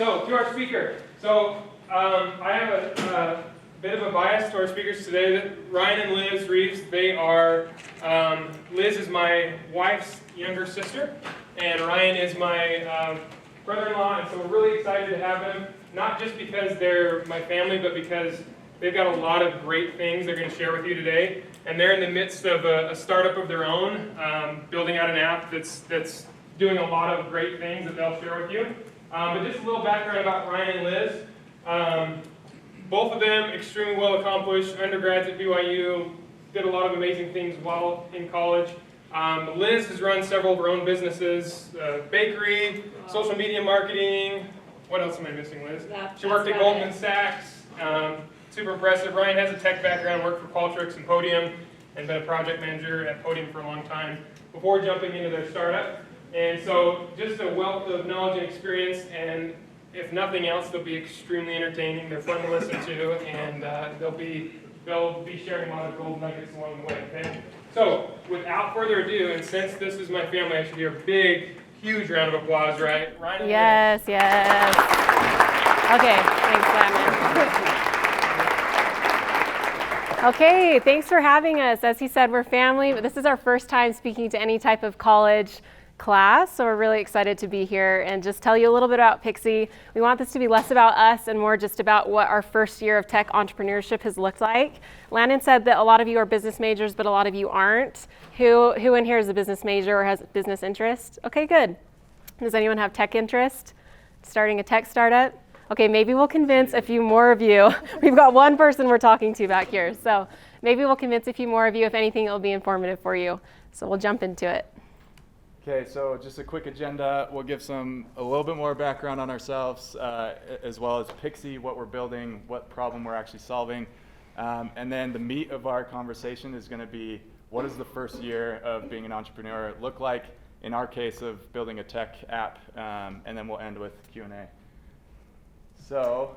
so to our speaker. So I have a bit of a bias to our speakers today. Ryan and Liz Reeves, they are, Liz is my wife's younger sister, and Ryan is my brother-in-law, and so we're really excited to have them, not just because they're my family, but because they've got a lot of great things they're going to share with you today. And they're in the midst of a startup of their own, building out an app that's doing a lot of great things that they'll share with you. But just a little background about Ryan and Liz. Both of them extremely well accomplished, undergrads at BYU, did a lot of amazing things while in college. Liz has run several of her own businesses, bakery, social media marketing. What else am I missing, Liz? She worked at Goldman Sachs. Super impressive. Ryan has a tech background, worked for Qualtrics and Podium, and been a project manager at Podium for a long time before jumping into their startup. And so just a wealth of knowledge and experience, and if nothing else, they'll be extremely entertaining. They're fun to listen to, and they'll be sharing a lot of gold nuggets along the way, okay? So without further ado, and since this is my family, I should hear a big, huge round of applause, right? Ryan? Yes, yes. Okay, thanks, Simon. Okay, thanks for having us. As he said, we're family, but this is our first time speaking to any type of college class, so we're really excited to be here and just tell you a little bit about Pixie. We want this to be less about us and more just about what our first year of tech entrepreneurship has looked like. Landon said that a lot of you are business majors, but a lot of you aren't. Who in here is a business major or has business interest? Okay, good. Does anyone have tech interest? Starting a tech startup? Okay, maybe we'll convince a few more of you. We've got one person we're talking to back here, so maybe we'll convince a few more of you. If anything, it'll be informative for you. So we'll jump into it. Okay, so just a quick agenda. We'll give a little bit more background on ourselves, as well as Pixie, what we're building, what problem we're actually solving. And then the meat of our conversation is going to be, what does the first year of being an entrepreneur look like, in our case of building a tech app, and then we'll end with Q&A. So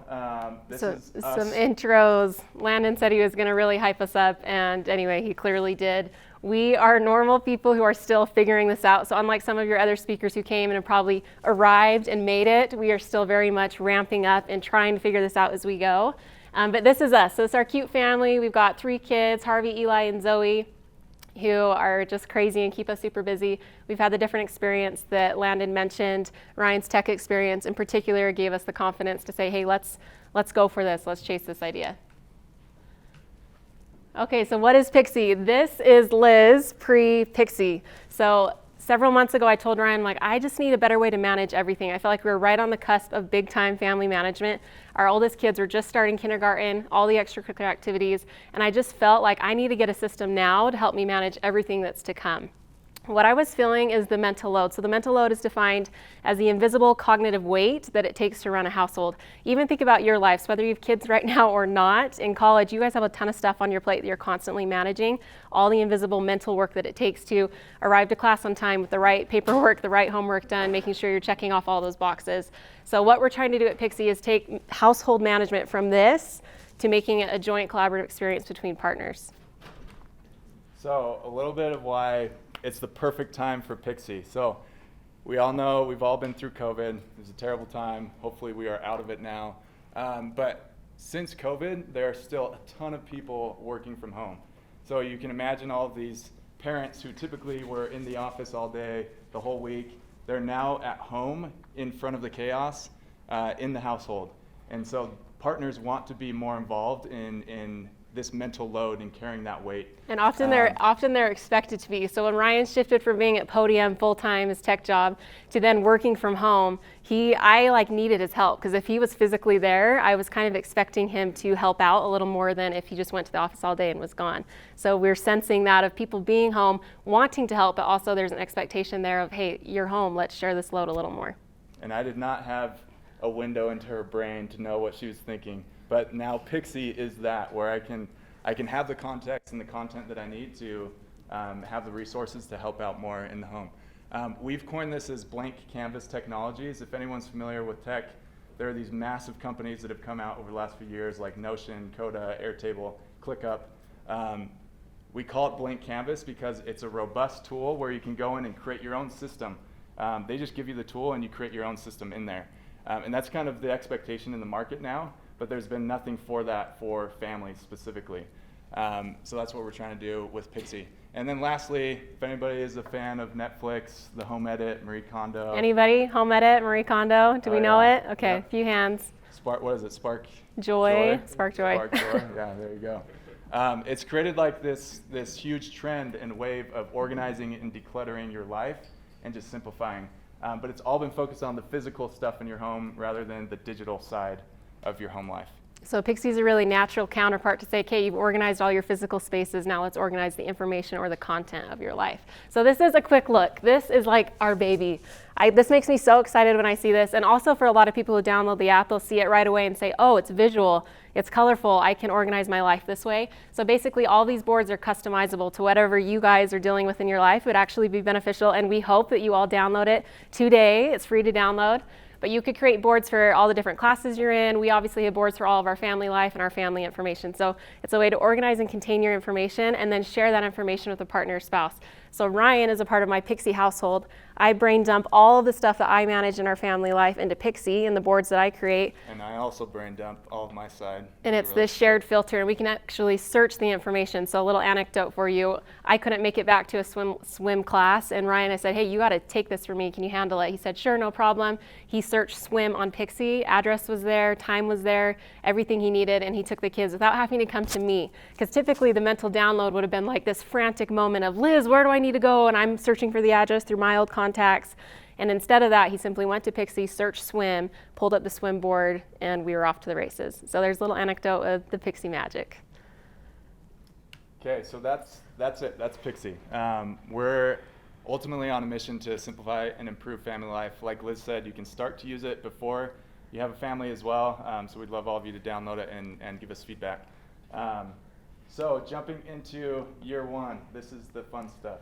this is us. Some intros. Landon said he was going to really hype us up, and anyway, he clearly did. We are normal people who are still figuring this out. So unlike some of your other speakers who came and have probably arrived and made it, we are still very much ramping up and trying to figure this out as we go. But this is us. So it's our cute family. We've got 3 kids, Harvey, Eli, and Zoe, who are just crazy and keep us super busy. We've had the different experience that Landon mentioned. Ryan's tech experience in particular gave us the confidence to say, hey, let's go for this. Let's chase this idea. Okay, so what is Pixie? This is Liz pre-Pixie. So several months ago, I told Ryan, I just need a better way to manage everything. I felt like we were right on the cusp of big time family management. Our oldest kids were just starting kindergarten, all the extracurricular activities, and I just felt like I need to get a system now to help me manage everything that's to come. What I was feeling is the mental load. So the mental load is defined as the invisible cognitive weight that it takes to run a household. Even think about your lives, whether you have kids right now or not. In college, you guys have a ton of stuff on your plate that you're constantly managing, all the invisible mental work that it takes to arrive to class on time with the right paperwork, the right homework done, making sure you're checking off all those boxes. So what we're trying to do at Pixie is take household management from this to making it a joint collaborative experience between partners. So a little bit of why it's the perfect time for Pixie. So we all know we've all been through COVID. It was a terrible time. Hopefully we are out of it now. But since COVID, there are still a ton of people working from home. So you can imagine all of these parents who typically were in the office all day, the whole week. They're now at home in front of the chaos in the household. And so partners want to be more involved in this mental load and carrying that weight. And often they're expected to be. So when Ryan shifted from being at Podium full-time, his tech job, to then working from home, I needed his help, because if he was physically there, I was kind of expecting him to help out a little more than if he just went to the office all day and was gone. So we're sensing that of people being home, wanting to help, but also there's an expectation there of, hey, you're home, let's share this load a little more. And I did not have a window into her brain to know what she was thinking. But now Pixie is that, where I can have the context and the content that I need to have the resources to help out more in the home. We've coined this as blank canvas technologies. If anyone's familiar with tech, there are these massive companies that have come out over the last few years, like Notion, Coda, Airtable, ClickUp. We call it blank canvas because it's a robust tool where you can go in and create your own system. They just give you the tool and you create your own system in there. And that's kind of the expectation in the market now, but there's been nothing for that for families specifically. So that's what we're trying to do with Pixie. And then lastly, if anybody is a fan of Netflix, the Home Edit, Marie Kondo. Anybody? Home Edit, Marie Kondo? Do we know it? Okay, Yep. a few hands. What is it? Spark Joy. Spark Joy. Spark Joy. Yeah, there you go. It's created like this huge trend and wave of organizing and decluttering your life and just simplifying. But it's all been focused on the physical stuff in your home rather than the digital side of your home life. So Pixie is a really natural counterpart to say, okay, you've organized all your physical spaces, now let's organize the information or the content of your life. So this is a quick look. This is like our baby. This makes me so excited when I see this, and also for a lot of people who download the app, they'll see it right away and say, oh, it's visual, it's colorful, I can organize my life this way. So basically all these boards are customizable to whatever you guys are dealing with in your life. It would actually be beneficial, and we hope that you all download it today. It's free to download. But you could create boards for all the different classes you're in. We obviously have boards for all of our family life and our family information. So it's a way to organize and contain your information and then share that information with a partner or spouse. So Ryan is a part of my Pixie household. I brain dump all of the stuff that I manage in our family life into Pixie and the boards that I create. And I also brain dump all of my side. And it's this shared filter, and we can actually search the information. So a little anecdote for you. I couldn't make it back to a swim class, and Ryan, I said, hey, you got to take this for me. Can you handle it? He said, sure, no problem. He searched swim on Pixie. Address was there, time was there, everything he needed, and he took the kids without having to come to me. Because typically the mental download would have been like this frantic moment of, Liz, where do I need to go? And I'm searching for the address through my old contacts. And instead of that, he simply went to Pixie, searched swim, pulled up the swim board, and we were off to the races. So there's a little anecdote of the Pixie magic. Okay, so that's it. That's Pixie. We're ultimately on a mission to simplify and improve family life. Like Liz said, you can start to use it before you have a family as well. So we'd love all of you to download it and give us feedback. So jumping into year one, this is the fun stuff.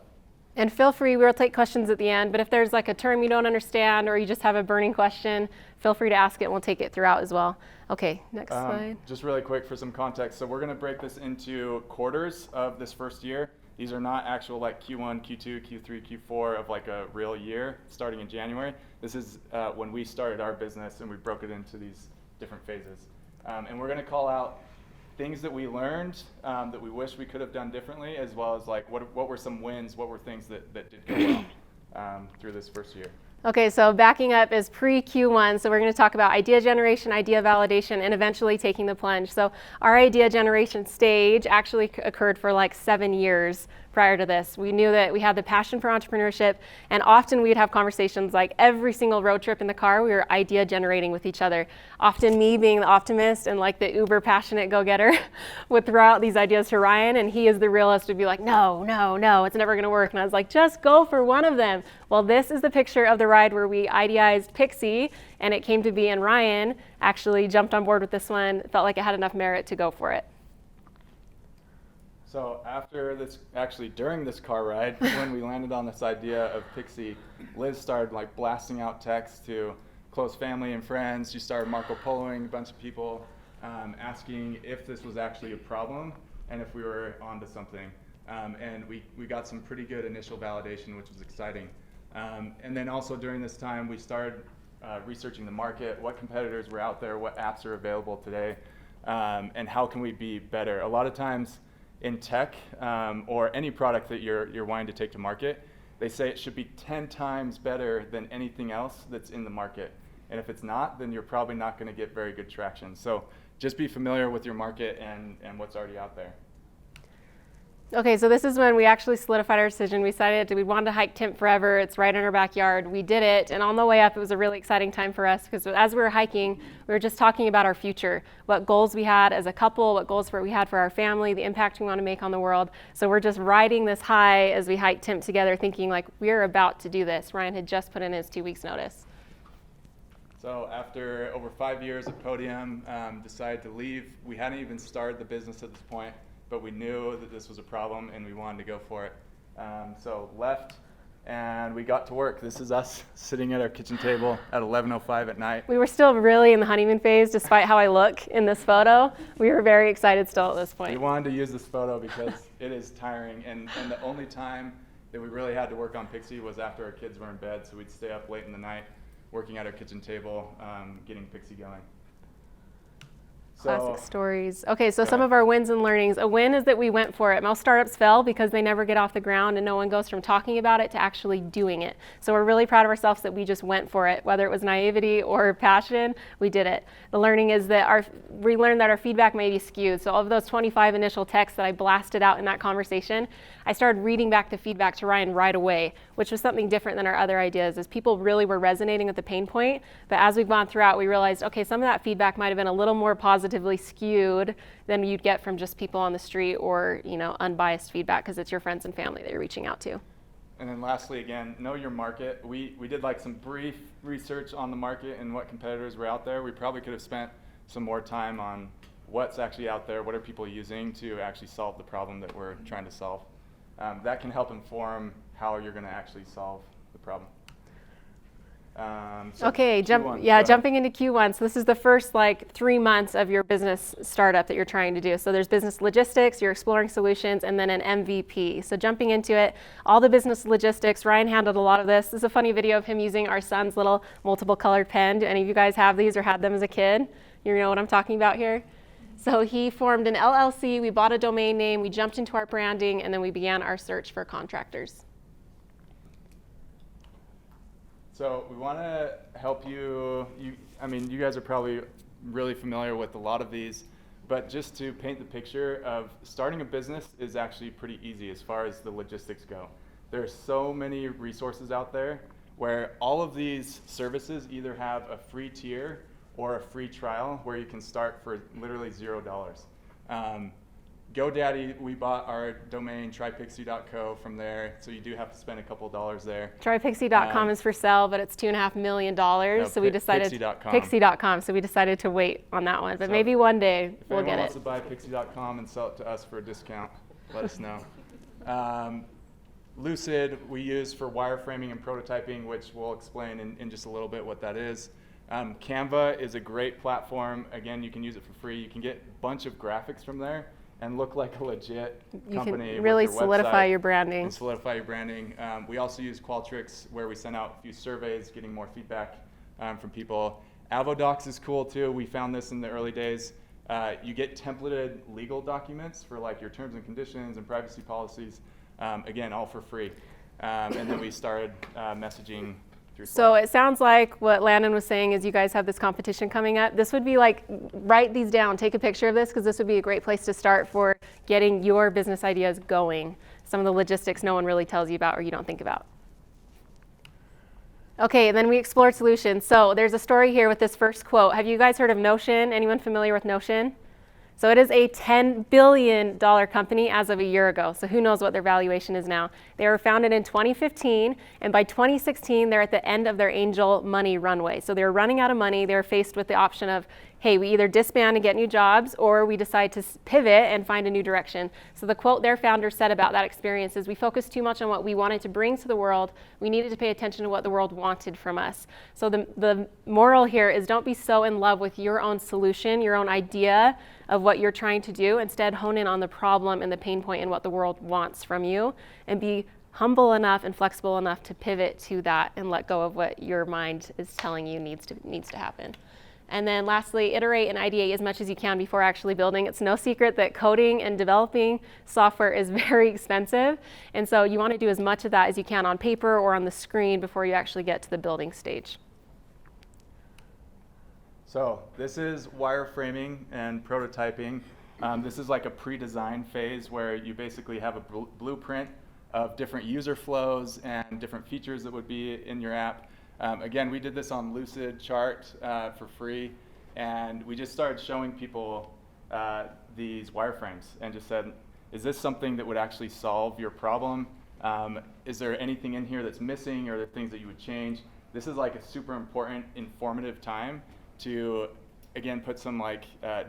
And feel free, we'll take questions at the end, but if there's like a term you don't understand or you just have a burning question, feel free to ask it and we'll take it throughout as well. Okay, next slide. Just really quick for some context. So we're going to break this into quarters of this first year. These are not actual like Q1, Q2, Q3, Q4 of like a real year starting in January. This is when we started our business and we broke it into these different phases. And we're going to call out things that we learned that we wish we could have done differently, as well as like what were some wins, what were things that did go well through this first year. Okay, so backing up is pre-Q1, so we're going to talk about idea generation, idea validation, and eventually taking the plunge. So our idea generation stage actually occurred for like 7 years prior to this. We knew that we had the passion for entrepreneurship, and often we'd have conversations like every single road trip in the car, we were idea generating with each other. Often me being the optimist and like the uber passionate go-getter would throw out these ideas to Ryan, and he as the realist would be like, no, it's never going to work. And I was like, just go for one of them. Well, this is the picture of the ride where we idealized Pixie, and it came to be, and Ryan actually jumped on board with this one, felt like it had enough merit to go for it. So after this, actually during this car ride, when we landed on this idea of Pixie, Liz started like blasting out texts to close family and friends. She started Marco Poloing a bunch of people, asking if this was actually a problem and if we were onto something. And we got some pretty good initial validation, which was exciting. And then also during this time, we started researching the market, what competitors were out there, what apps are available today, and how can we be better. A lot of times, in tech or any product that you're wanting to take to market, they say it should be 10 times better than anything else that's in the market. And if it's not, then you're probably not going to get very good traction. So just be familiar with your market and what's already out there. Okay, so this is when we actually solidified our decision. We decided we wanted to hike Timp forever. It's right in our backyard. We did it, and on the way up, it was a really exciting time for us because as we were hiking, we were just talking about our future, what goals we had as a couple, what goals we had for our family, the impact we want to make on the world. So we're just riding this high as we hike Timp together, thinking like we're about to do this. Ryan had just put in his 2 weeks notice. So after over 5 years at Podium, decided to leave. We hadn't even started the business at this point, but we knew that this was a problem and we wanted to go for it. So left and we got to work. This is us sitting at our kitchen table at 11:05 at night. We were still really in the honeymoon phase despite how I look in this photo. We were very excited still at this point. We wanted to use this photo because it is tiring, and the only time that we really had to work on Pixie was after our kids were in bed, so we'd stay up late in the night working at our kitchen table, getting Pixie going. Classic stories. Okay, so some of our wins and learnings. A win is that we went for it. Most startups fail because they never get off the ground and no one goes from talking about it to actually doing it. So we're really proud of ourselves that we just went for it. Whether it was naivety or passion, we did it. The learning is that we learned that our feedback may be skewed. So of those 25 initial texts that I blasted out in that conversation, I started reading back the feedback to Ryan right away, which was something different than our other ideas, as people really were resonating with the pain point. But as we've gone throughout, we realized, okay, some of that feedback might have been a little more positively skewed than you'd get from just people on the street or, unbiased feedback because it's your friends and family that you're reaching out to. And then lastly, again, know your market. We did like some brief research on the market and what competitors were out there. We probably could have spent some more time on what's actually out there, what are people using to actually solve the problem that we're trying to solve. That can help inform how you're going to actually solve the problem. Jumping into Q1. So this is the first 3 months of your business startup that you're trying to do. So there's business logistics, you're exploring solutions, and then an MVP. So jumping into it, all the business logistics, Ryan handled a lot of this. This is a funny video of him using our son's little multiple colored pen. Do any of you guys have these or had them as a kid? You know what I'm talking about here? So he formed an LLC, we bought a domain name, we jumped into our branding, and then we began our search for contractors. So we want to help you guys are probably really familiar with a lot of these, but just to paint the picture of starting a business is actually pretty easy as far as the logistics go. There are so many resources out there where all of these services either have a free tier or a free trial where you can start for literally $0. GoDaddy, we bought our domain trypixie.co from there, so you do have to spend a couple of dollars there. Trypixie.com is for sale, but it's $2.5 million. So we decided Pixie.com. So we decided to wait on that one, but maybe one day we'll get it. If anyone wants to buy Pixie.com and sell it to us for a discount, let us know. Lucid we use for wireframing and prototyping, which we'll explain in just a little bit what that is. Canva is a great platform. Again, you can use it for free. You can get a bunch of graphics from there and look like a legit company. You can really with your solidify website your branding. and solidify your branding. We also use Qualtrics, where we send out a few surveys, getting more feedback from people. Avodocs is cool too. We found this in the early days. You get templated legal documents for your terms and conditions and privacy policies. Again, all for free. And then we started messaging through Slack. So it sounds like what Landon was saying is you guys have this competition coming up. This would be write these down, take a picture of this, because this would be a great place to start for getting your business ideas going. Some of the logistics no one really tells you about or you don't think about. Okay, and then we explored solutions. So there's a story here with this first quote. Have you guys heard of Notion? Anyone familiar with Notion? So it is a $10 billion company as of a year ago. So who knows what their valuation is now. They were founded in 2015, and by 2016, they're at the end of their angel money runway. So they were running out of money. They were faced with the option of, hey, we either disband and get new jobs, or we decide to pivot and find a new direction. So the quote their founder said about that experience is, we focused too much on what we wanted to bring to the world. We needed to pay attention to what the world wanted from us. So the moral here is, don't be so in love with your own solution, your own idea of what you're trying to do. Instead, hone in on the problem and the pain point and what the world wants from you, and be humble enough and flexible enough to pivot to that and let go of what your mind is telling you needs to happen. And then lastly, iterate and ideate as much as you can before actually building. It's no secret that coding and developing software is very expensive. And so you want to do as much of that as you can on paper or on the screen before you actually get to the building stage. So this is wireframing and prototyping. This is like a pre-design phase where you basically have a blueprint of different user flows and different features that would be in your app. Again, we did this on Lucid Chart for free, and we just started showing people these wireframes and just said, is this something that would actually solve your problem? Is there anything in here that's missing, or are there things that you would change? This is like a super important, informative time to, again, put some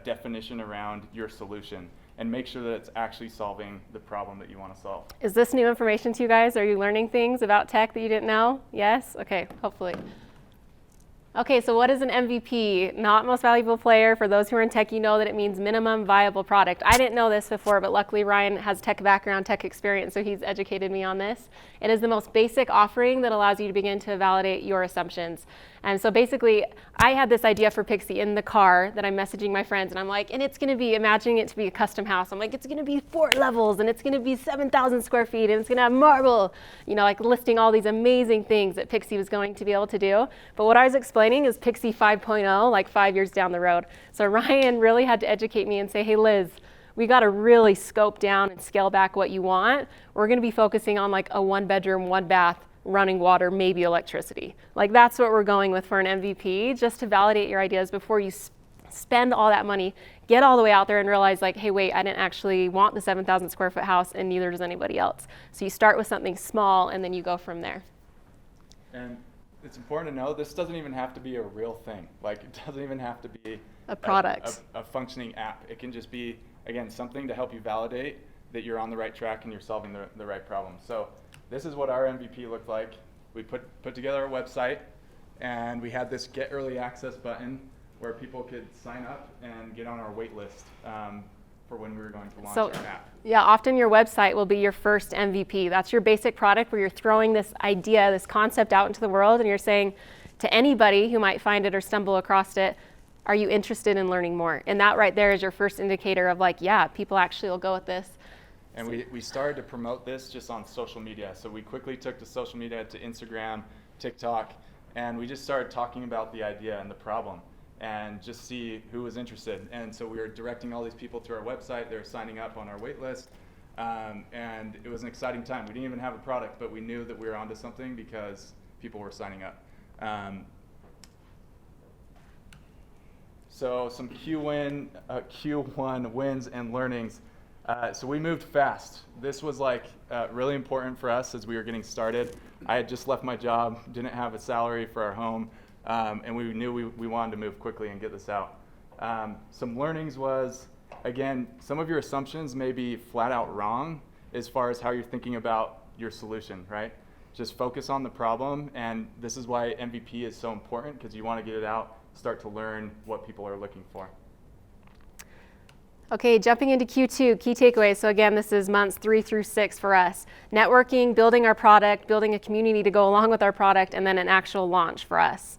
definition around your solution and make sure that it's actually solving the problem that you want to solve. Is this new information to you guys? Are you learning things about tech that you didn't know? Yes? Okay, hopefully. Okay, so what is an MVP? Not most valuable player. For those who are in tech, you know that it means minimum viable product. I didn't know this before, but luckily Ryan has tech background, tech experience, so he's educated me on this. It is the most basic offering that allows you to begin to validate your assumptions. And so basically, I had this idea for Pixie in the car that I'm messaging my friends, and I'm like, and it's gonna be, imagining it to be a custom house. I'm like, it's gonna be 4 levels, and it's gonna be 7,000 square feet, and it's gonna have marble, you know, like listing all these amazing things that Pixie was going to be able to do. But what I was explaining is Pixie 5.0, like 5 years down the road. So Ryan really had to educate me and say, hey, Liz, we got to really scope down and scale back what you want. We're going to be focusing on like a 1-bedroom, 1-bath, running water, maybe electricity. Like that's what we're going with for an MVP, just to validate your ideas before you spend all that money, get all the way out there and realize like, hey, wait, I didn't actually want the 7,000 square foot house and neither does anybody else. So you start with something small and then you go from there. And it's important to know this doesn't even have to be a real thing. Like it doesn't even have to be a product, a functioning app. It can just be, again, something to help you validate that you're on the right track and you're solving the right problem. So this is what our MVP looked like. We put together a website, and we had this get early access button where people could sign up and get on our wait list for when we were going to launch our app. Yeah, often your website will be your first MVP. That's your basic product where you're throwing this idea, this concept out into the world, and you're saying to anybody who might find it or stumble across it, are you interested in learning more? And that right there is your first indicator of like, yeah, people actually will go with this. And we started to promote this just on social media. So we quickly took to social media, to Instagram, TikTok, and we just started talking about the idea and the problem and just see who was interested. And so we were directing all these people to our website. They were signing up on our wait list. And it was an exciting time. We didn't even have a product, but we knew that we were onto something because people were signing up. So some Q1 wins and learnings. So we moved fast. This was like really important for us as we were getting started. I had just left my job, didn't have a salary for our home, and we knew we wanted to move quickly and get this out. Some learnings was, again, some of your assumptions may be flat out wrong as far as how you're thinking about your solution, right? Just focus on the problem, and this is why MVP is so important, because you want to get it out, start to learn what people are looking for. Okay, jumping into Q2, key takeaways. So again, this is months 3 through 6 for us. Networking, building our product, building a community to go along with our product, and then an actual launch for us.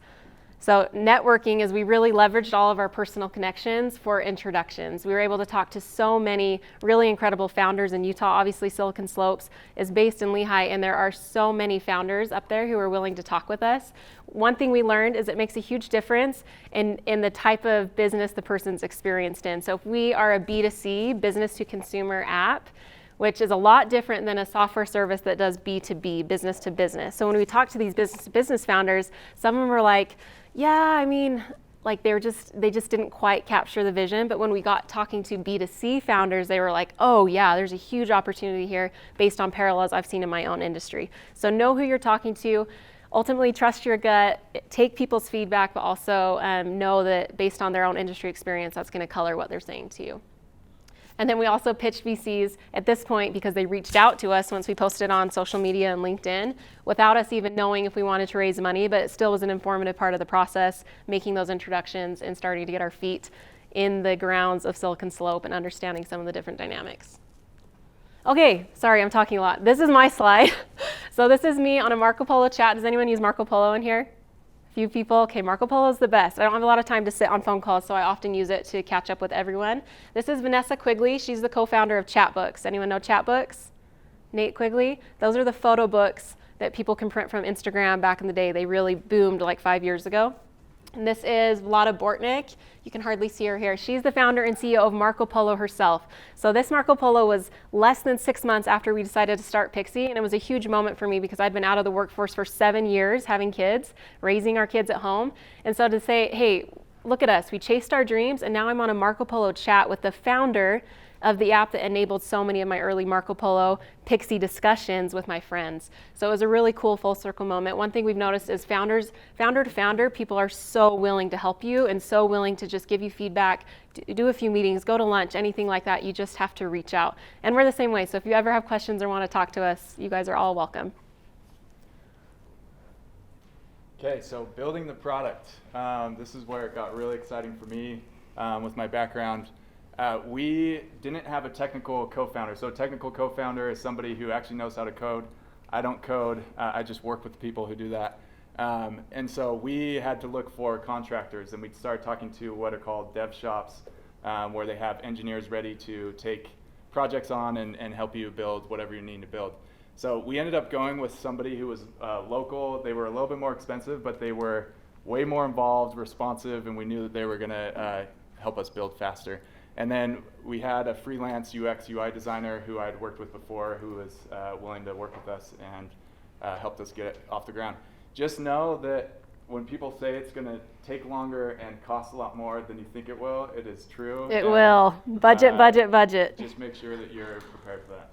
So networking is we really leveraged all of our personal connections for introductions. We were able to talk to so many really incredible founders in Utah. Obviously, Silicon Slopes is based in Lehi, and there are so many founders up there who are willing to talk with us. One thing we learned is it makes a huge difference in the type of business the person's experienced in. So if we are a B2C, business to consumer app, which is a lot different than a software service that does B2B, business to business. So when we talk to these business to business founders, some of them are like, yeah, I mean, like they just didn't quite capture the vision. But when we got talking to B2C founders, they were like, oh yeah, there's a huge opportunity here based on parallels I've seen in my own industry. So know who you're talking to. Ultimately, trust your gut, take people's feedback, but also know that based on their own industry experience, that's going to color what they're saying to you. And then we also pitched VCs at this point because they reached out to us once we posted on social media and LinkedIn without us even knowing if we wanted to raise money, but it still was an informative part of the process, making those introductions and starting to get our feet in the grounds of Silicon Slope and understanding some of the different dynamics. Okay, sorry, I'm talking a lot. This is my slide. So this is me on a Marco Polo chat. Does anyone use Marco Polo in here? Few people. Okay, Marco Polo is the best. I don't have a lot of time to sit on phone calls, so I often use it to catch up with everyone. This is Vanessa Quigley. She's the co-founder of Chatbooks. Anyone know Chatbooks? Nate Quigley. Those are the photo books that people can print from Instagram back in the day. They really boomed like 5 years ago. And this is Vlada Bortnik. You can hardly see her here. She's the founder and CEO of Marco Polo herself. So this Marco Polo was less than 6 months after we decided to start Pixie, and it was a huge moment for me because I'd been out of the workforce for 7 years, having kids, raising our kids at home. And so to say, hey, look at us, we chased our dreams, and now I'm on a Marco Polo chat with the founder of the app that enabled so many of my early Marco Polo Pixie discussions with my friends. So it was a really cool full circle moment. One thing we've noticed is founder to founder, people are so willing to help you and so willing to just give you feedback, do a few meetings, go to lunch, anything like that. You just have to reach out. And we're the same way. So if you ever have questions or want to talk to us, you guys are all welcome. Okay, so building the product. This is where it got really exciting for me with my background. We didn't have a technical co-founder. So a technical co-founder is somebody who actually knows how to code. I don't code. I just work with the people who do that. And so we had to look for contractors, and we'd start talking to what are called dev shops, where they have engineers ready to take projects on and help you build whatever you need to build. So we ended up going with somebody who was local. They were a little bit more expensive, but they were way more involved, responsive, and we knew that they were going to help us build faster. And then we had a freelance UX UI designer who I'd worked with before, who was willing to work with us and helped us get it off the ground. Just know that when people say it's going to take longer and cost a lot more than you think it will, it is true. It will. Budget, budget, budget. Just make sure that you're prepared for that.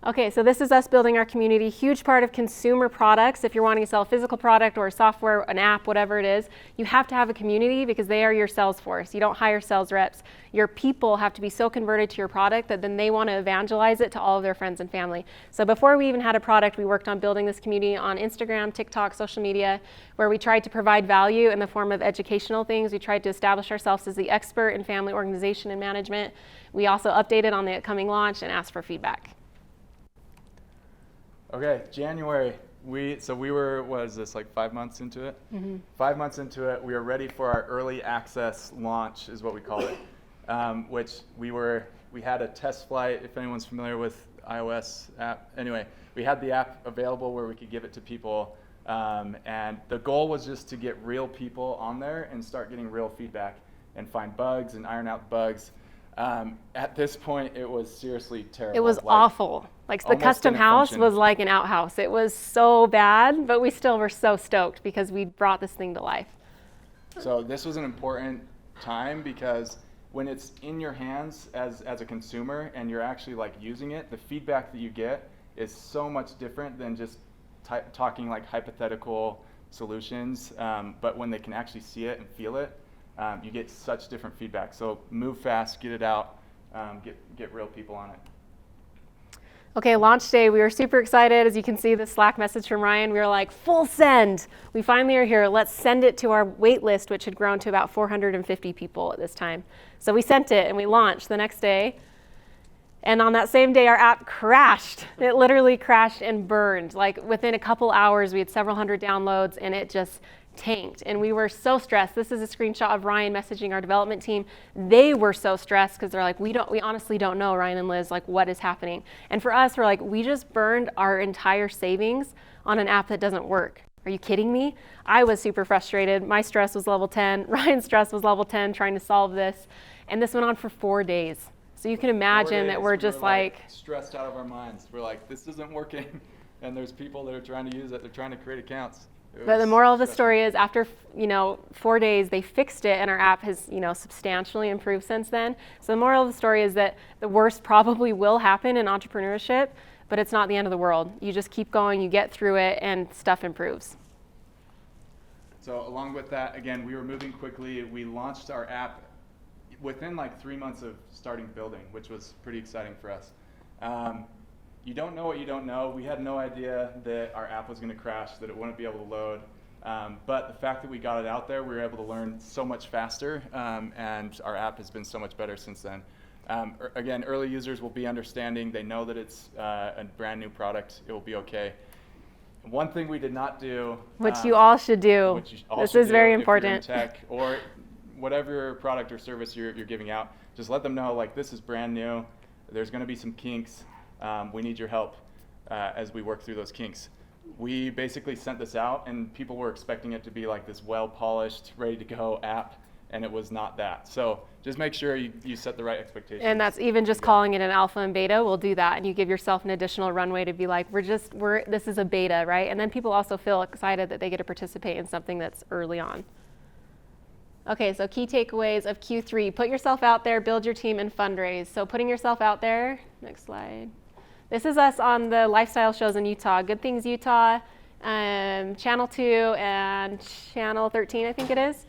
Okay, so this is us building our community. Huge part of consumer products. If you're wanting to sell a physical product or a software, an app, whatever it is, you have to have a community because they are your sales force. You don't hire sales reps. Your people have to be so converted to your product that then they want to evangelize it to all of their friends and family. So before we even had a product, we worked on building this community on Instagram, TikTok, social media, where we tried to provide value in the form of educational things. We tried to establish ourselves as the expert in family organization and management. We also updated on the upcoming launch and asked for feedback. Okay, January, we were, what is this, like 5 months into it? 5 months into it, we were ready for our early access launch, is what we call it, which we had a test flight, if anyone's familiar with iOS app. Anyway, we had the app available where we could give it to people, and the goal was just to get real people on there and start getting real feedback and find bugs and iron out bugs. At this point, it was seriously terrible. It was awful. Like the custom house was like an outhouse. It was so bad, but we still were so stoked because we brought this thing to life. So this was an important time because when it's in your hands as a consumer and you're actually like using it, the feedback that you get is so much different than just talking like hypothetical solutions. But when they can actually see it and feel it, you get such different feedback. So move fast, get it out, get real people on it. Okay, launch day, we were super excited. As you can see, the Slack message from Ryan, we were like, full send. We finally are here. Let's send it to our wait list, which had grown to about 450 people at this time. So we sent it and we launched the next day. And on that same day, our app crashed. It literally crashed and burned. Like within a couple hours, we had several hundred downloads and it just tanked. And we were so stressed. This is a screenshot of Ryan messaging our development team. They were so stressed because they're like, we honestly don't know, Ryan and Liz, like what is happening. And for us, we're like, we just burned our entire savings on an app that doesn't work. Are you kidding me? I was super frustrated. My stress was level 10. Ryan's stress was level 10 trying to solve this. And this went on for 4 days. So you can imagine that we're just like stressed out of our minds. We're like, this isn't working. And there's people that are trying to use it. They're trying to create accounts. But the moral of the story is after 4 days, they fixed it and our app has substantially improved since then. So the moral of the story is that the worst probably will happen in entrepreneurship, but it's not the end of the world. You just keep going, you get through it, and stuff improves. So along with that, again, we were moving quickly. We launched our app within like 3 months of starting building, which was pretty exciting for us. You don't know what you don't know. We had no idea that our app was going to crash, that it wouldn't be able to load. But the fact that we got it out there, we were able to learn so much faster, and our app has been so much better since then. Again, early users will be understanding. They know that it's a brand new product. It will be okay. One thing we did not do, which you all should do. This is very important. If you're in tech or whatever product or service you're giving out, just let them know like this is brand new. There's going to be some kinks. We need your help as we work through those kinks. We basically sent this out and people were expecting it to be like this well-polished, ready-to-go app, and it was not that. So just make sure you set the right expectations. And that's even just calling it an alpha and beta will do that, and you give yourself an additional runway to be like, this is a beta, right? And then people also feel excited that they get to participate in something that's early on. Okay, so key takeaways of Q3. Put yourself out there, build your team, and fundraise. So putting yourself out there, next slide. This is us on the lifestyle shows in Utah. Good Things Utah, Channel 2 and Channel 13, I think it is.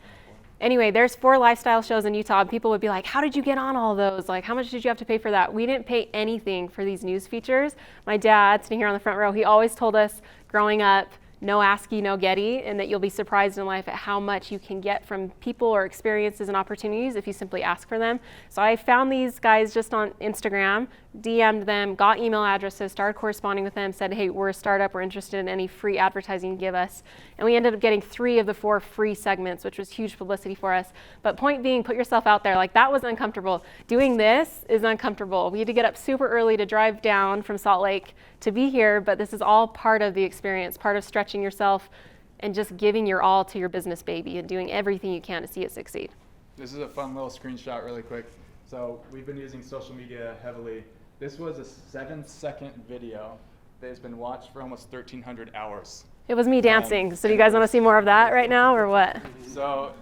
Anyway, there's 4 lifestyle shows in Utah. And people would be like, how did you get on all those? Like, how much did you have to pay for that? We didn't pay anything for these news features. My dad, sitting here on the front row, he always told us growing up, no asky, no getty, and that you'll be surprised in life at how much you can get from people or experiences and opportunities if you simply ask for them. So I found these guys just on Instagram, DM'd them, got email addresses, started corresponding with them, said, hey, we're a startup, we're interested in any free advertising you give us. And we ended up getting 3 of the 4 free segments, which was huge publicity for us. But point being, put yourself out there. Like, that was uncomfortable. Doing this is uncomfortable. We had to get up super early to drive down from Salt Lake to be here, but this is all part of the experience, part of stretching yourself and just giving your all to your business baby and doing everything you can to see it succeed. This is a fun little screenshot really quick. So we've been using social media heavily. This was a 7-second video that has been watched for almost 1,300 hours. It was me dancing. So do you guys want to see more of that right now or what? So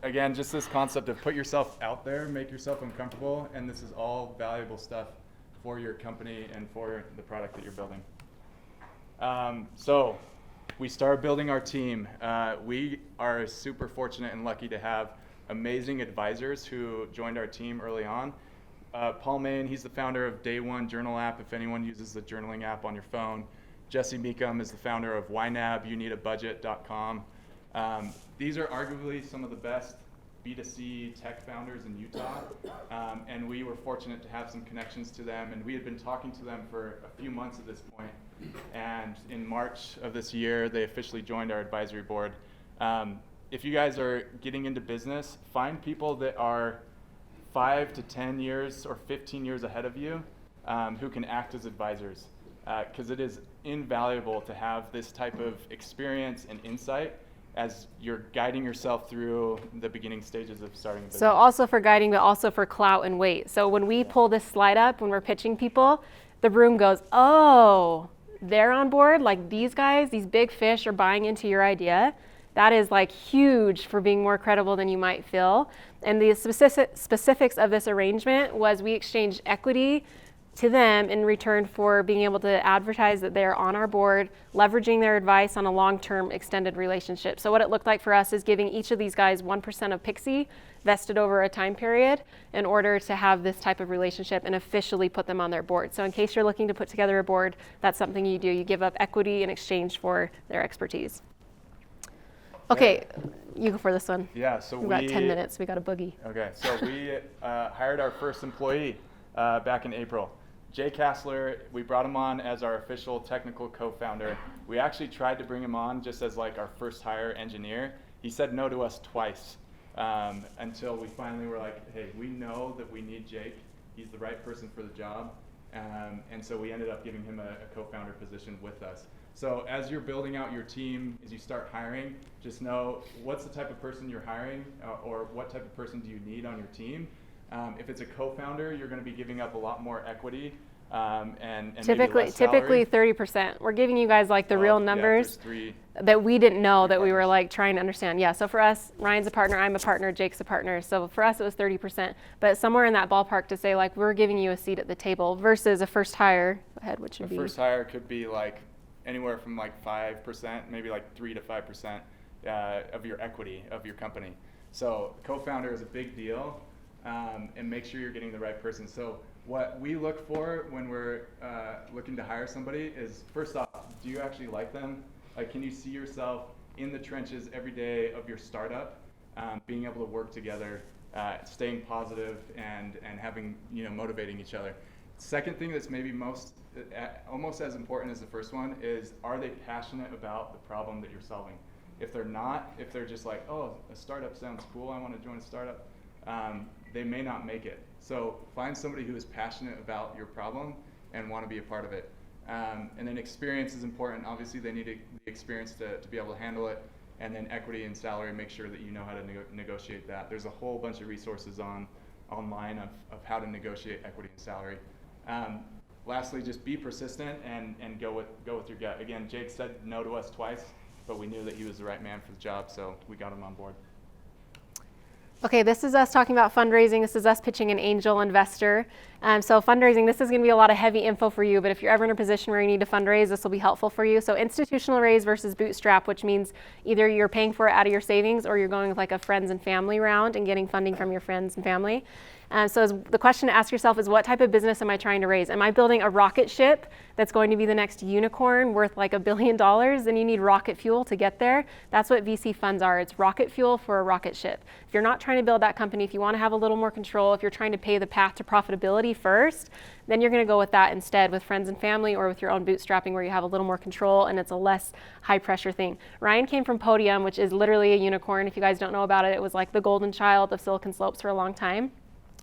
again, just this concept of put yourself out there, make yourself uncomfortable, and this is all valuable stuff for your company and for the product that you're building. So we started building our team. We are super fortunate and lucky to have amazing advisors who joined our team early on. Paul Main, he's the founder of Day One Journal app, if anyone uses the journaling app on your phone. Jesse Meekum is the founder of YNABYouNeedABudget.com. These are arguably some of the best B2C tech founders in Utah, and we were fortunate to have some connections to them, and we had been talking to them for a few months at this point, and in March of this year, they officially joined our advisory board. If you guys are getting into business, find people that are 5 to 10 years or 15 years ahead of you who can act as advisors, because it is invaluable to have this type of experience and insight as you're guiding yourself through the beginning stages of starting a business. So also for guiding, but also for clout and weight. So when we pull this slide up, when we're pitching people, the room goes, oh, they're on board? Like, these guys, these big fish are buying into your idea. That is like huge for being more credible than you might feel. And the specifics of this arrangement was we exchanged equity to them in return for being able to advertise that they're on our board, leveraging their advice on a long-term extended relationship. So what it looked like for us is giving each of these guys 1% of Pixie vested over a time period in order to have this type of relationship and officially put them on their board. So in case you're looking to put together a board, that's something you do. You give up equity in exchange for their expertise. Okay, you go for this one. Yeah, so We've got 10 minutes. We got a boogie. Okay, so we hired our first employee back in April. Jay Kassler, we brought him on as our official technical co-founder. We actually tried to bring him on just as like our first hire engineer. He said no to us twice until we finally were like, hey, we know that we need Jake. He's the right person for the job. And so we ended up giving him a co-founder position with us. So as you're building out your team, as you start hiring, just know what's the type of person you're hiring or what type of person do you need on your team. If it's a co-founder, you're going to be giving up a lot more equity and typically maybe less salary. 30%. We're giving you guys like the real numbers Yeah, that we didn't know that we were like trying to understand. Yeah, so for us, Ryan's a partner, I'm a partner, Jake's a partner. So for us, it was 30%. But somewhere in that ballpark to say like we're giving you a seat at the table versus a first hire. Go ahead, what should be? A first hire could be like anywhere from like 5%, maybe like 3 to 5% of your equity of your company. So co-founder is a big deal. And make sure you're getting the right person. So what we look for when we're looking to hire somebody is, first off, do you actually like them? Like, can you see yourself in the trenches every day of your startup, being able to work together, staying positive, and having, motivating each other. Second thing that's maybe almost as important as the first one is, are they passionate about the problem that you're solving? If they're not, if they're just like, oh, a startup sounds cool, I want to join a startup, they may not make it. So find somebody who is passionate about your problem and want to be a part of it. And then experience is important. Obviously, they need the experience to be able to handle it. And then equity and salary, make sure that you know how to negotiate that. There's a whole bunch of resources online of how to negotiate equity and salary. Lastly, just be persistent and go with your gut. Again, Jake said no to us twice, but we knew that he was the right man for the job, so we got him on board. Okay, this is us talking about fundraising. This is us pitching an angel investor. So fundraising, this is going to be a lot of heavy info for you, but if you're ever in a position where you need to fundraise, this will be helpful for you. So institutional raise versus bootstrap, which means either you're paying for it out of your savings or you're going with like a friends and family round and getting funding from your friends and family. So the question to ask yourself is, what type of business am I trying to raise? Am I building a rocket ship that's going to be the next unicorn worth like $1 billion? Then you need rocket fuel to get there. That's what VC funds are. It's rocket fuel for a rocket ship. If you're not trying to build that company, if you want to have a little more control, if you're trying to pay the path to profitability first, then you're going to go with that instead, with friends and family or with your own bootstrapping, where you have a little more control and it's a less high pressure thing. Ryan came from Podium, which is literally a unicorn. If you guys don't know about it, it was like the golden child of Silicon Slopes for a long time.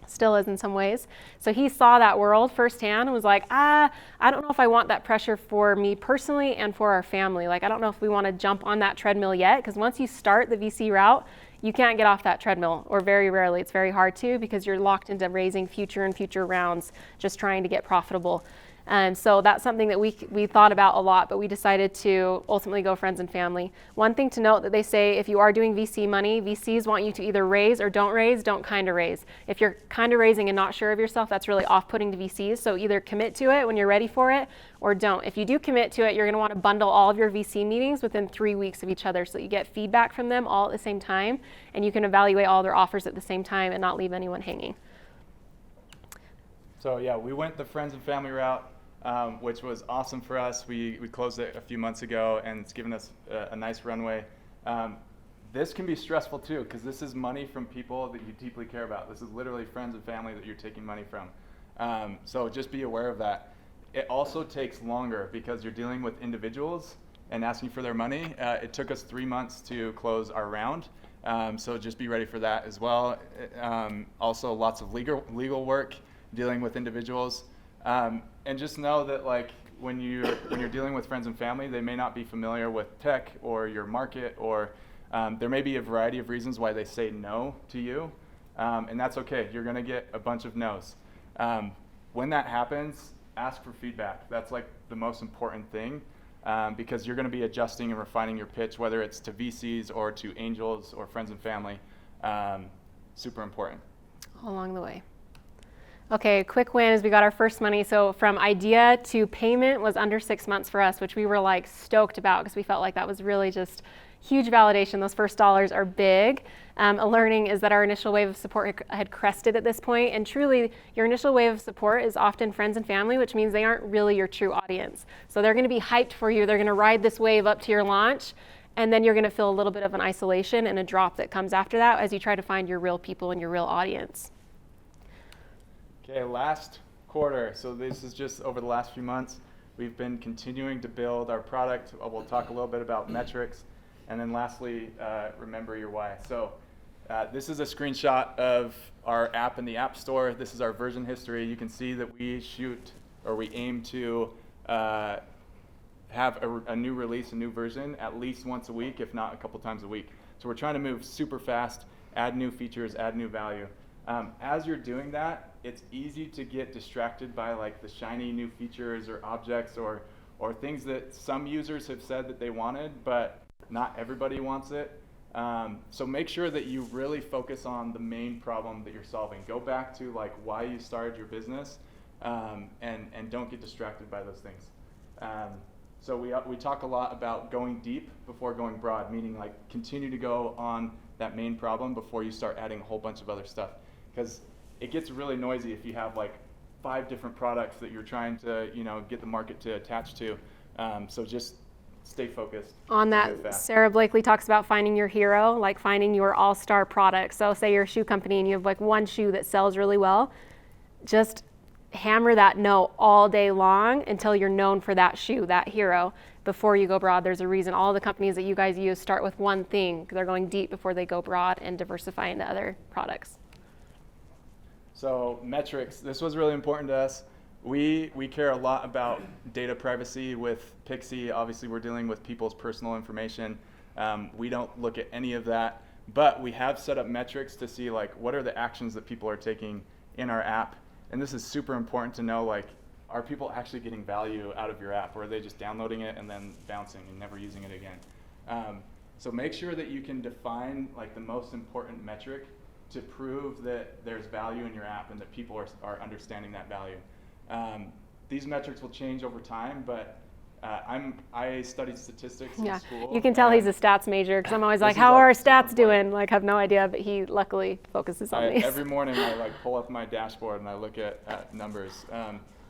Still is in some ways. So he saw that world firsthand and was like, I don't know if I want that pressure for me personally and for our family. Like, I don't know if we want to jump on that treadmill yet, because once you start the VC route, you can't get off that treadmill, or very rarely. It's very hard to, because you're locked into raising future and future rounds, just trying to get profitable. And so that's something that we thought about a lot, but we decided to ultimately go friends and family. One thing to note that they say, if you are doing VC money, VCs want you to either raise or don't kind of raise. If you're kind of raising and not sure of yourself, that's really off-putting to VCs. So either commit to it when you're ready for it, or don't. If you do commit to it, you're going to want to bundle all of your VC meetings within 3 weeks of each other, so that you get feedback from them all at the same time, and you can evaluate all their offers at the same time and not leave anyone hanging. So yeah, we went the friends and family route, which was awesome for us. We closed it a few months ago, and it's given us a nice runway. This can be stressful too, because this is money from people that you deeply care about. This is literally friends and family that you're taking money from. So just be aware of that. It also takes longer, because you're dealing with individuals and asking for their money. It took us 3 months to close our round. So just be ready for that as well. Also lots of legal work, dealing with individuals. And just know that, like, when you're dealing with friends and family, they may not be familiar with tech or your market, or there may be a variety of reasons why they say no to you, and that's okay. You're going to get a bunch of no's. When that happens, ask for feedback. That's like the most important thing, because you're going to be adjusting and refining your pitch, whether it's to VCs or to angels or friends and family. Super important. All along the way. Okay, quick win is we got our first money. So from idea to payment was under 6 months for us, which we were like stoked about, because we felt like that was really just huge validation. Those first dollars are big. A learning is that our initial wave of support had crested at this point, and truly your initial wave of support is often friends and family, which means they aren't really your true audience. So they're going to be hyped for you. They're going to ride this wave up to your launch, and then you're going to feel a little bit of an isolation and a drop that comes after that as you try to find your real people and your real audience. Okay, last quarter. So this is just over the last few months. We've been continuing to build our product. We'll talk a little bit about metrics. And then lastly, remember your why. So this is a screenshot of our app in the App Store. This is our version history. You can see that we aim to have a new release, a new version, at least once a week, if not a couple times a week. So we're trying to move super fast, add new features, add new value. As you're doing that, it's easy to get distracted by like the shiny new features or objects or things that some users have said that they wanted, but not everybody wants it. So make sure that you really focus on the main problem that you're solving. Go back to like why you started your business, and don't get distracted by those things. So we talk a lot about going deep before going broad, meaning like continue to go on that main problem before you start adding a whole bunch of other stuff. Because it gets really noisy if you have like 5 different products that you're trying to, get the market to attach to. So just stay focused. On that, Sarah Blakely talks about finding your hero, like finding your all-star product. So say you're a shoe company and you have like one shoe that sells really well. Just hammer that note all day long until you're known for that shoe, that hero, before you go broad. There's a reason all the companies that you guys use start with one thing. They're going deep before they go broad and diversify into other products. So metrics, this was really important to us. We care a lot about data privacy with Pixie. Obviously, we're dealing with people's personal information. We don't look at any of that, but we have set up metrics to see like what are the actions that people are taking in our app. And this is super important to know, like, are people actually getting value out of your app, or are they just downloading it and then bouncing and never using it again? So make sure that you can define like the most important metric to prove that there's value in your app and that people are understanding that value. These metrics will change over time, but I studied statistics Yeah, in school. you can tell he's a and stats major because I'm always this like, is, how like, are our super stats important. doing? Like, I have no idea, but he luckily focuses on these. Every morning I like pull up my dashboard and I look at numbers.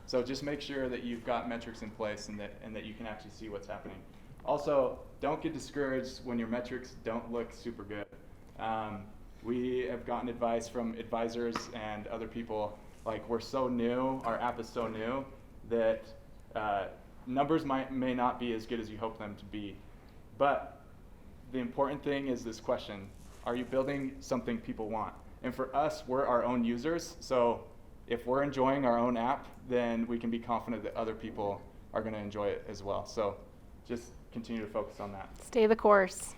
So just make sure that you've got metrics in place and that you can actually see what's happening. Also, don't get discouraged when your metrics don't look super good. We have gotten advice from advisors and other people, like, we're so new, our app is so new, that numbers may not be as good as you hope them to be. But the important thing is this question: are you building something people want? And for us, we're our own users, so if we're enjoying our own app, then we can be confident that other people are going to enjoy it as well. So just continue to focus on that. Stay the course.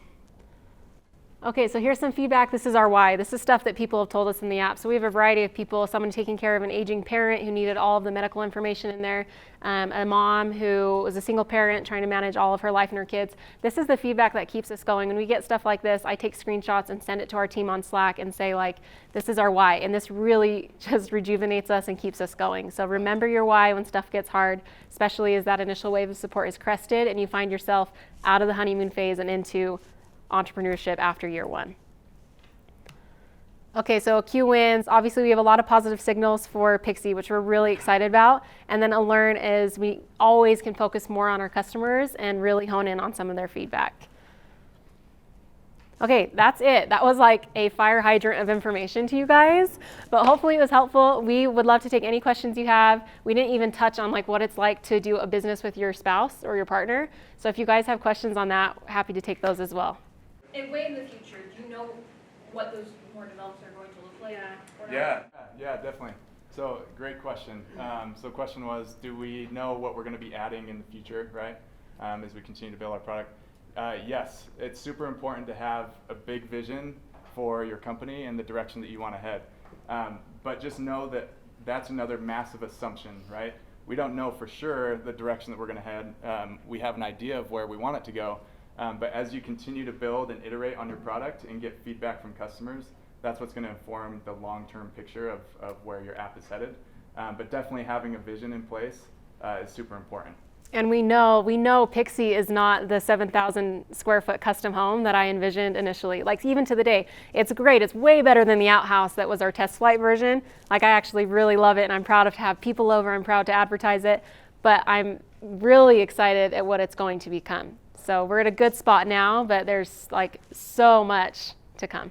Okay, so here's some feedback. This is our why. This is stuff that people have told us in the app. So we have a variety of people: someone taking care of an aging parent who needed all of the medical information in there, a mom who was a single parent trying to manage all of her life and her kids. This is the feedback that keeps us going. When we get stuff like this, I take screenshots and send it to our team on Slack and say, like, this is our why. And this really just rejuvenates us and keeps us going. So remember your why when stuff gets hard, especially as that initial wave of support is crested and you find yourself out of the honeymoon phase and into entrepreneurship after year one. Okay, so Q wins. Obviously, we have a lot of positive signals for Pixie, which we're really excited about. And then a learn is we always can focus more on our customers and really hone in on some of their feedback. Okay, that's it. That was like a fire hydrant of information to you guys, but hopefully it was helpful. We would love to take any questions you have. We didn't even touch on like what it's like to do a business with your spouse or your partner. So if you guys have questions on that, happy to take those as well. And way in the future, do you know what those more developers are going to look like? Or not? Yeah, definitely. So great question. So the question was, do we know what we're going to be adding in the future, right, as we continue to build our product? Yes, it's super important to have a big vision for your company and the direction that you want to head. But just know that that's another massive assumption, right? We don't know for sure the direction that we're going to head. We have an idea of where we want it to go. But as you continue to build and iterate on your product and get feedback from customers, that's what's going to inform the long-term picture of where your app is headed. But definitely having a vision in place is super important. And we know Pixie is not the 7,000 square foot custom home that I envisioned initially. Like, even to the day, it's great. It's way better than the outhouse that was our test flight version. Like, I actually really love it, and I'm proud to have people over. I'm proud to advertise it, but I'm really excited at what it's going to become. So we're at a good spot now, but there's like so much to come.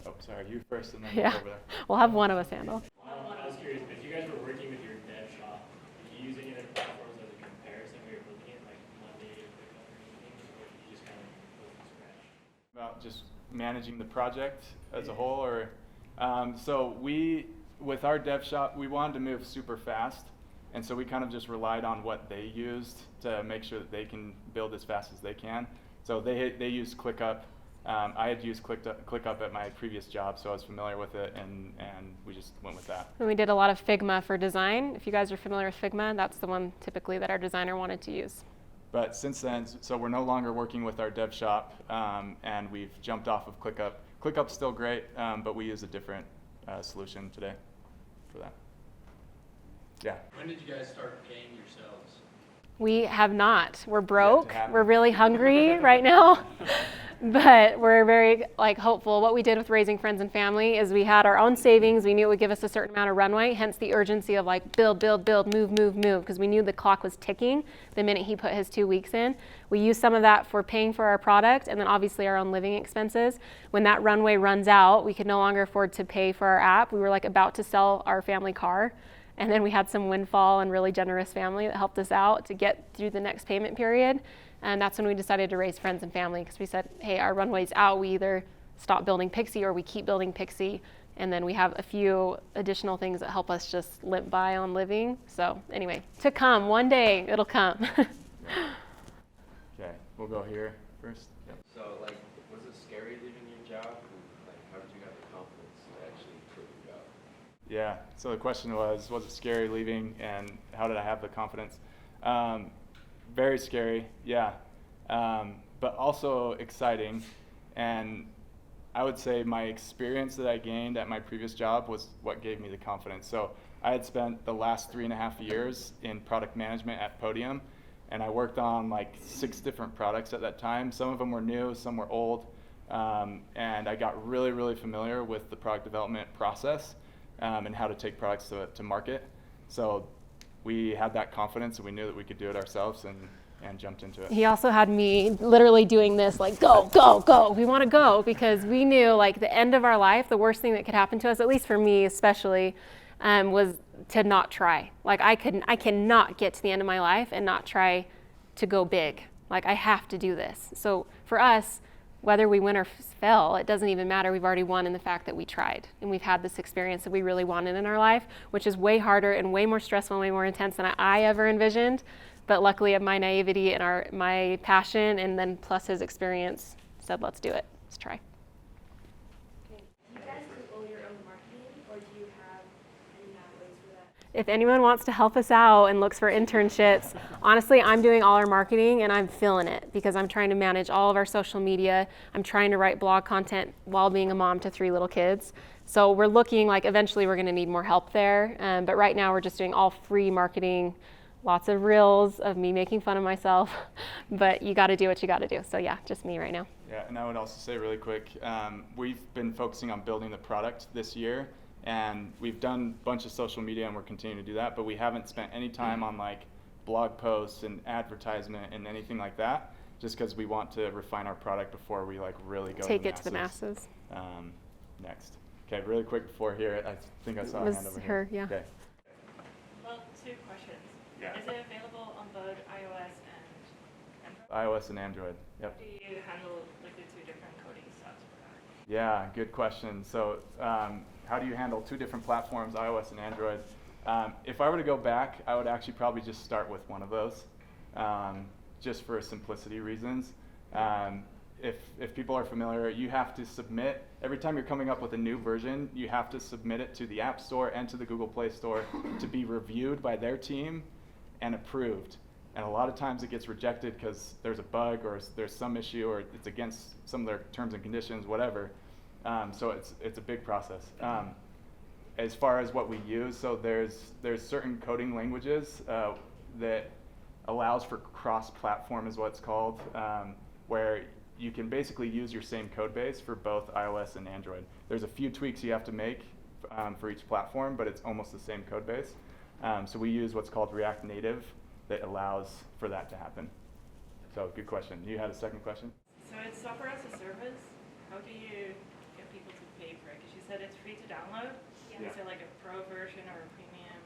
Oh, sorry, you first and then Yeah, over there. we'll have one of us handle. I was curious, if you guys were working with your dev shop, did you use any other platforms as a comparison where you're looking at like Monday or Pickup or anything, or did you just kind of go from scratch? About just managing the project as a whole, or so with our dev shop, we wanted to move super fast. And so we kind of just relied on what they used to make sure that they can build as fast as they can. So they used ClickUp. I had used ClickUp at my previous job, so I was familiar with it, and we just went with that. And we did a lot of Figma for design. If you guys are familiar with Figma, that's the one typically that our designer wanted to use. But since then, so we're no longer working with our dev shop, and we've jumped off of ClickUp. ClickUp's still great, but we use a different solution today for that. Yeah. When did you guys start paying yourselves? We have not. We're broke. to happen. We're really hungry right now, but we're very hopeful. What we did with Raising Friends and Family is we had our own savings. We knew it would give us a certain amount of runway, hence the urgency of build, move, because we knew the clock was ticking the minute he put his 2 weeks in. We used some of that for paying for our product and then obviously our own living expenses. When that runway runs out, we could no longer afford to pay for our app. We were about to sell our family car. And then we had some windfall and really generous family that helped us out to get through the next payment period. And that's when we decided to raise Friends and Family, because we said, hey, our runway's out. We either stop building Pixie or we keep building Pixie. And then we have a few additional things that help us just limp by on living. So anyway, to come, one day it'll come. Okay, we'll go here first. Yep. So, was it scary leaving your job? And, how did you have the confidence to actually quit your job? Yeah, so the question was it scary leaving, and how did I have the confidence? Very scary, yeah, but also exciting. And I would say my experience that I gained at my previous job was what gave me the confidence. So I had spent the last 3.5 years in product management at Podium, and I worked on like 6 different products at that time. Some of them were new, some were old, and I got really, really familiar with the product development process and how to take products to market. So we had that confidence, and we knew that we could do it ourselves, and jumped into it. He also had me literally doing this, like, go, go, go. We want to go, because we knew like the end of our life, the worst thing that could happen to us, at least for me especially, was to not try. Like I cannot get to the end of my life and not try to go big. Like I have to do this. So for us, whether we win or fail, it doesn't even matter. We've already won in the fact that we tried, and we've had this experience that we really wanted in our life, which is way harder and way more stressful and way more intense than I ever envisioned. But luckily, of my naivety and my passion, and then plus his experience, said, let's do it. Let's try. Do you guys control your own marketing, or do you have any pathways for that? If anyone wants to help us out and looks for internships, honestly, I'm doing all our marketing, and I'm feeling it because I'm trying to manage all of our social media. I'm trying to write blog content while being a mom to 3 little kids. So we're looking like eventually we're going to need more help there. But right now we're just doing all free marketing. Lots of reels of me making fun of myself, but you got to do what you got to do. So yeah, just me right now. Yeah, and I would also say really quick, we've been focusing on building the product this year, and we've done a bunch of social media, and we're continuing to do that, but we haven't spent any time on like blog posts and advertisement and anything like that, just because we want to refine our product before we like really go Take to it to the masses. Next. Okay, really quick before here, I think I saw a Was hand over her, here. yeah. Okay. Well, 2 questions. Yeah. Is it available on both iOS and Android? iOS and Android. Yep. Do you handle like the 2 different coding sets for that? Yeah, good question. So how do you handle 2 different platforms, iOS and Android? If I were to go back, I would actually probably just start with one of those, just for simplicity reasons. If people are familiar, you have to submit, every time you're coming up with a new version, you have to submit it to the App Store and to the Google Play Store to be reviewed by their team and approved. And a lot of times it gets rejected because there's a bug or there's some issue or it's against some of their terms and conditions, whatever. So it's a big process. As far as what we use, so there's certain coding languages that allows for cross-platform is what it's called, where you can basically use your same code base for both iOS and Android. There's a few tweaks you have to make for each platform, but it's almost the same code base. So we use what's called React Native that allows for that to happen. So good question. You had a second question? So it's software as a service. How do you get people to pay for it? Because you said it's free to download. Yeah. Is it like a pro version or a premium?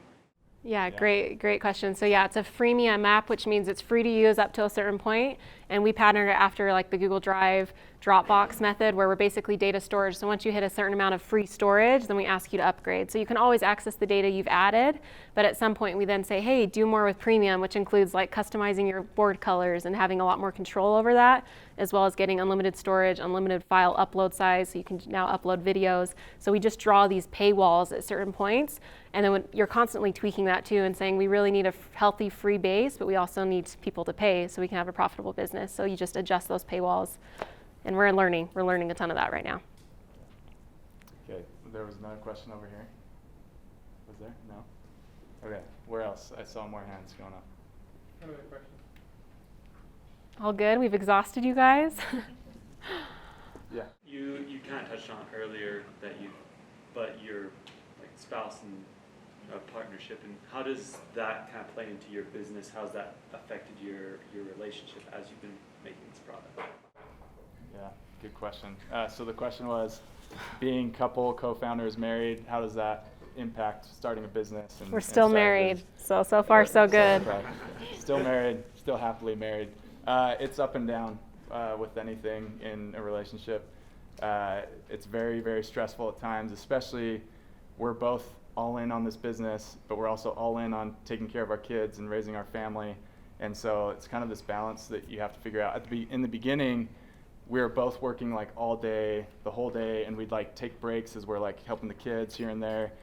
Yeah, great question. So yeah, it's a freemium app, which means it's free to use up to a certain point, and we patterned it after like the Google Drive Dropbox method, where we're basically data storage. So once you hit a certain amount of free storage, then we ask you to upgrade. So you can always access the data you've added, but at some point we then say, hey, do more with premium, which includes like customizing your board colors and having a lot more control over that, as well as getting unlimited storage, unlimited file upload size, so you can now upload videos. So we just draw these paywalls at certain points, and then when you're constantly tweaking that too and saying we really need a healthy free base, but we also need people to pay so we can have a profitable business. So you just adjust those paywalls, and we're learning a ton of that right now. Okay, there was another question over here. Was there? No? Okay, where else? I saw more hands going up. Another question. All good? We've exhausted you guys? Yeah. You kind of touched on it earlier that but your like spouse and a partnership, and how does that kind of play into your business? How's that affected your relationship as you've been making this product? Yeah, good question. So the question was, being couple, co-founders, married, how does that impact starting a business? We're still married, so far so good. Still married, still happily married. It's up and down with anything in a relationship. It's very, very stressful at times, especially we're both all in on this business, but we're also all in on taking care of our kids and raising our family. And so it's kind of this balance that you have to figure out. In the beginning, we were both working like all day, the whole day, and we'd like take breaks as we're like helping the kids here and there,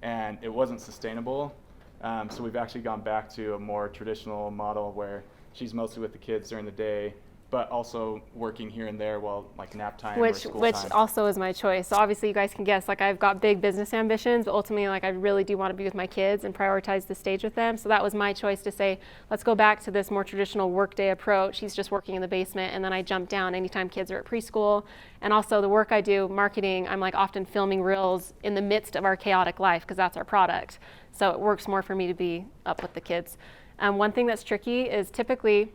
and it wasn't sustainable. So we've actually gone back to a more traditional model where she's mostly with the kids during the day, but also working here and there while like nap time or which school which time. also is my choice. So obviously you guys can guess, like I've got big business ambitions, but ultimately like I really do want to be with my kids and prioritize the stage with them. So that was my choice to say, let's go back to this more traditional workday approach. He's just working in the basement, and then I jump down anytime kids are at preschool. And also the work I do, marketing, I'm like often filming reels in the midst of our chaotic life because that's our product. So it works more for me to be up with the kids. One thing that's tricky is typically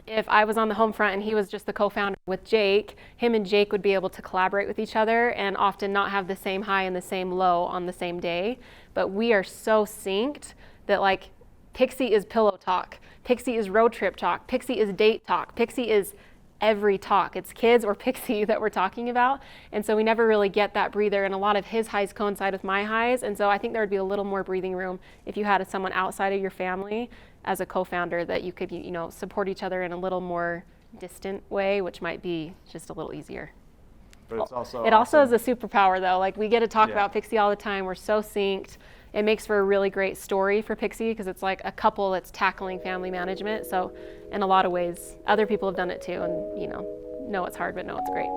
if I was on the home front and he was just the co-founder with Jake, him and Jake would be able to collaborate with each other and often not have the same high and the same low on the same day. But we are so synced that like Pixie is pillow talk, Pixie is road trip talk, Pixie is date talk, Pixie is every talk. It's kids or Pixie that we're talking about. And so we never really get that breather, and a lot of his highs coincide with my highs. And so I think there would be a little more breathing room if you had someone outside of your family as a co-founder that you could, you know, support each other in a little more distant way, which might be just a little easier. But it's also It also is awesome. a superpower though. Like we get to talk Yeah. about Pixie all the time. We're so synced. It makes for a really great story for Pixie because it's like a couple that's tackling family management. So in a lot of ways, other people have done it too, and you know it's hard, but no, it's great.